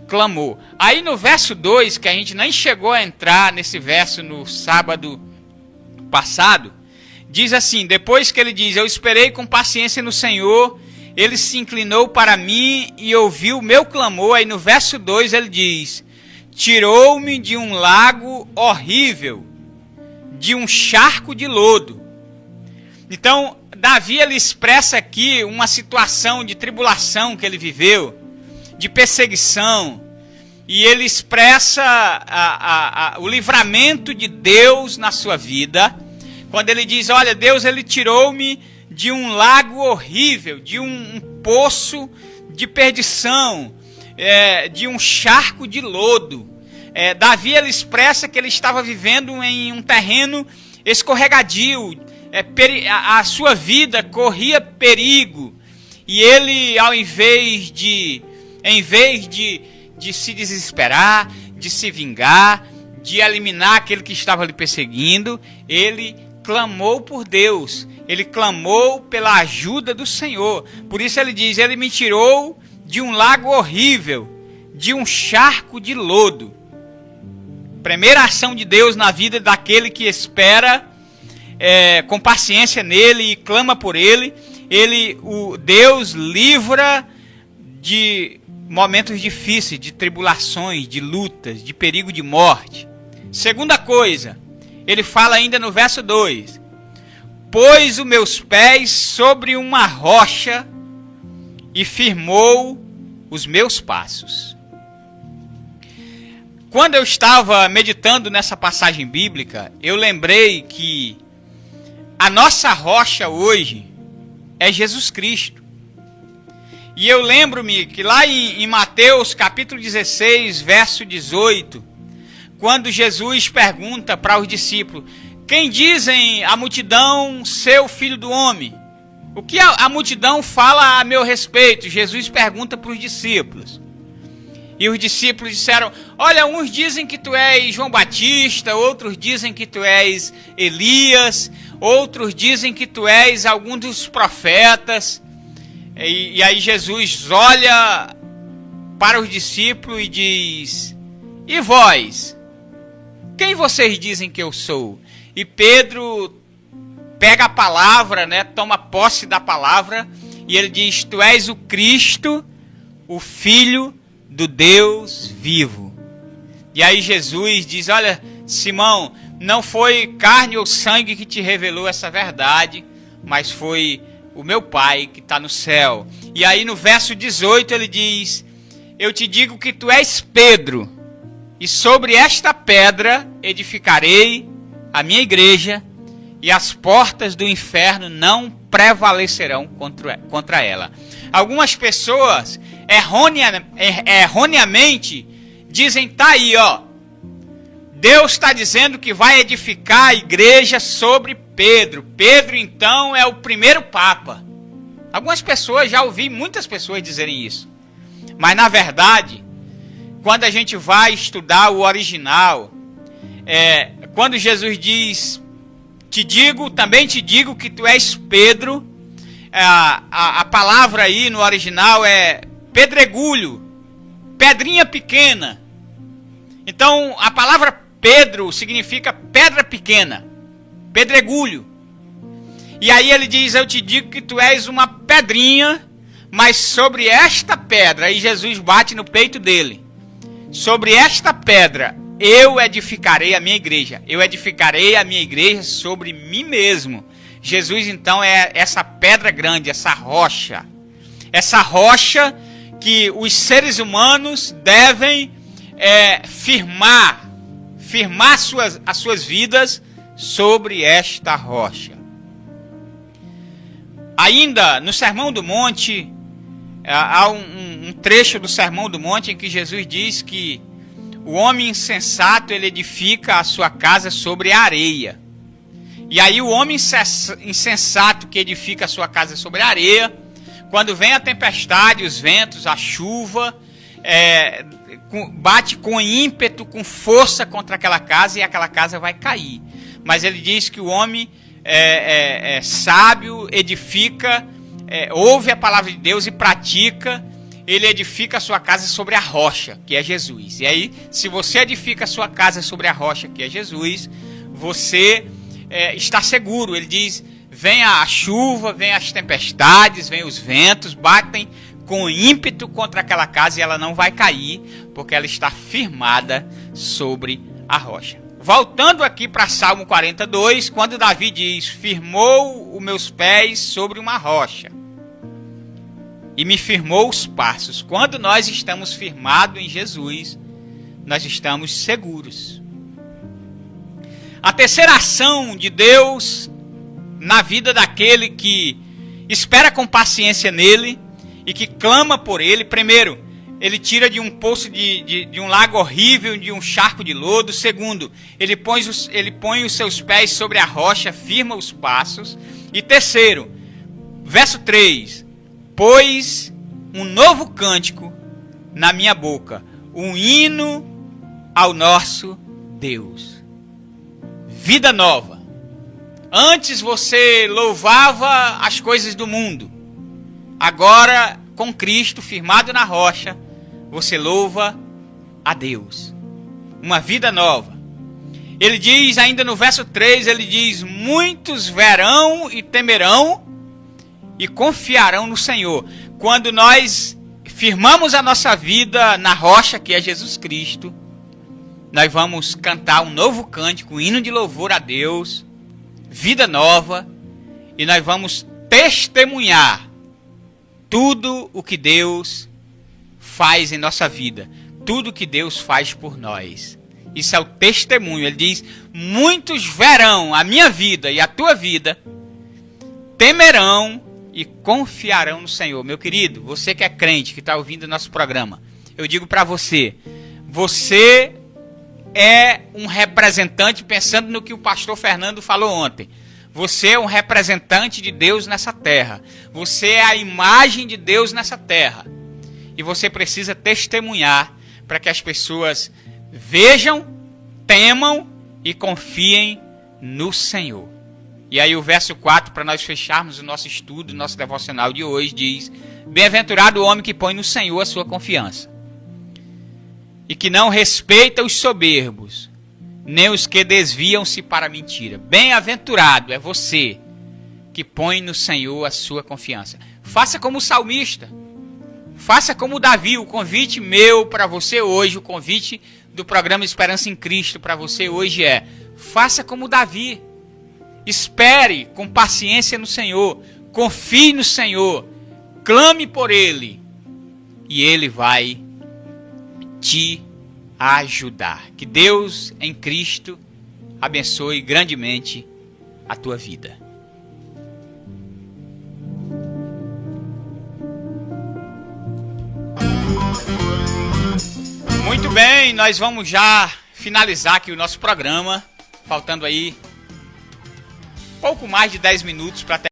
clamou. Aí no verso 2, que a gente nem chegou a entrar nesse verso no sábado passado, diz assim, depois que ele diz, eu esperei com paciência no Senhor, ele se inclinou para mim e ouviu o meu clamor. Aí no verso 2 ele diz, tirou-me de um lago horrível, de um charco de lodo. Então, Davi ele expressa aqui uma situação de tribulação que ele viveu, de perseguição, e ele expressa o livramento de Deus na sua vida, quando ele diz, olha, Deus ele tirou-me de um lago horrível, de um poço de perdição, de um charco de lodo. Davi ele expressa que ele estava vivendo em um terreno escorregadio, a sua vida corria perigo, e ele, ao invés de se desesperar, de se vingar, de eliminar aquele que estava lhe perseguindo, ele clamou por Deus, ele clamou pela ajuda do Senhor. Por isso ele diz, ele me tirou de um lago horrível, de um charco de lodo. Primeira ação de Deus na vida daquele que espera com paciência nele e clama por ele. Deus livra de momentos difíceis, de tribulações, de lutas, de perigo de morte. Segunda coisa, ele fala ainda no verso 2, pôs os meus pés sobre uma rocha e firmou os meus passos. Quando eu estava meditando nessa passagem bíblica, eu lembrei que a nossa rocha hoje é Jesus Cristo. E eu lembro-me que lá em Mateus capítulo 16, verso 18, quando Jesus pergunta para os discípulos, quem dizem a multidão ser o filho do homem? O que a multidão fala a meu respeito? Jesus pergunta para os discípulos. E os discípulos disseram, olha, uns dizem que tu és João Batista, outros dizem que tu és Elias, outros dizem que tu és algum dos profetas. E aí Jesus olha para os discípulos e diz, e vós? Quem vocês dizem que eu sou? E Pedro pega a palavra, toma posse da palavra, e ele diz, tu és o Cristo, o Filho do Deus vivo. E aí Jesus diz, olha, Simão, não foi carne ou sangue que te revelou essa verdade, mas foi o meu Pai que está no céu. E aí no verso 18 ele diz, eu te digo que tu és Pedro, e sobre esta pedra edificarei a minha igreja, e as portas do inferno não prevalecerão contra ela. Algumas pessoas erroneamente dizem, tá aí, ó, Deus está dizendo que vai edificar a igreja sobre Pedro. Pedro, então, é o primeiro papa. Algumas pessoas, já ouvi muitas pessoas dizerem isso. Mas, na verdade, quando a gente vai estudar o original, quando Jesus diz, também te digo que tu és Pedro, a palavra aí no original é pedregulho, pedrinha pequena. Então, a palavra Pedro significa pedra pequena, pedregulho. E aí ele diz, eu te digo que tu és uma pedrinha, mas sobre esta pedra, aí Jesus bate no peito dele, sobre esta pedra eu edificarei a minha igreja. Eu edificarei a minha igreja sobre mim mesmo. Jesus então é essa pedra grande, essa rocha que os seres humanos devem firmar as suas vidas sobre esta rocha. Ainda no Sermão do Monte, há um trecho do Sermão do Monte em que Jesus diz que o homem insensato ele edifica a sua casa sobre a areia. E aí o homem insensato que edifica a sua casa sobre a areia, quando vem a tempestade, os ventos, a chuva, bate com ímpeto, com força contra aquela casa e aquela casa vai cair. Mas ele diz que o homem sábio edifica, ouve a palavra de Deus e pratica, ele edifica a sua casa sobre a rocha, que é Jesus. E aí, se você edifica a sua casa sobre a rocha, que é Jesus, você está seguro. Ele diz, vem a chuva, vem as tempestades, vem os ventos, batem com ímpeto contra aquela casa e ela não vai cair, porque ela está firmada sobre a rocha. Voltando aqui para Salmo 42, quando Davi diz, firmou os meus pés sobre uma rocha e me firmou os passos. Quando nós estamos firmados em Jesus, nós estamos seguros. A terceira ação de Deus na vida daquele que espera com paciência nele e que clama por ele. Primeiro, ele tira de um poço de um lago horrível, de um charco de lodo. Segundo, ele põe os seus pés sobre a rocha, firma os passos. E terceiro, verso 3, pôs um novo cântico na minha boca, um hino ao nosso Deus. Vida nova. Antes você louvava as coisas do mundo. Agora, com Cristo firmado na rocha, você louva a Deus. Uma vida nova. Ele diz ainda no verso 3, ele diz, muitos verão e temerão e confiarão no Senhor. Quando nós firmamos a nossa vida na rocha, que é Jesus Cristo, nós vamos cantar um novo cântico, um hino de louvor a Deus, vida nova, e nós vamos testemunhar tudo o que Deus faz em nossa vida, tudo o que Deus faz por nós. Isso é o testemunho. Ele diz, muitos verão a minha vida e a tua vida, temerão e confiarão no Senhor. Meu querido, você que é crente, que está ouvindo o nosso programa, eu digo para você, você é um representante, pensando no que o pastor Fernando falou ontem, você é um representante de Deus nessa terra, você é a imagem de Deus nessa terra, e você precisa testemunhar para que as pessoas vejam, temam e confiem no Senhor. E aí o verso 4, para nós fecharmos o nosso estudo, o nosso devocional de hoje, diz, bem-aventurado o homem que põe no Senhor a sua confiança, e que não respeita os soberbos, nem os que desviam-se para a mentira. Bem-aventurado é você que põe no Senhor a sua confiança. Faça como o salmista, faça como Davi. O convite meu para você hoje, o convite do programa Esperança em Cristo para você hoje é, faça como Davi. Espere com paciência no Senhor, confie no Senhor, clame por Ele, e Ele vai te ajudar. Que Deus em Cristo abençoe grandemente a tua vida. Muito bem, nós vamos já finalizar aqui o nosso programa, faltando aí pouco mais de 10 minutos para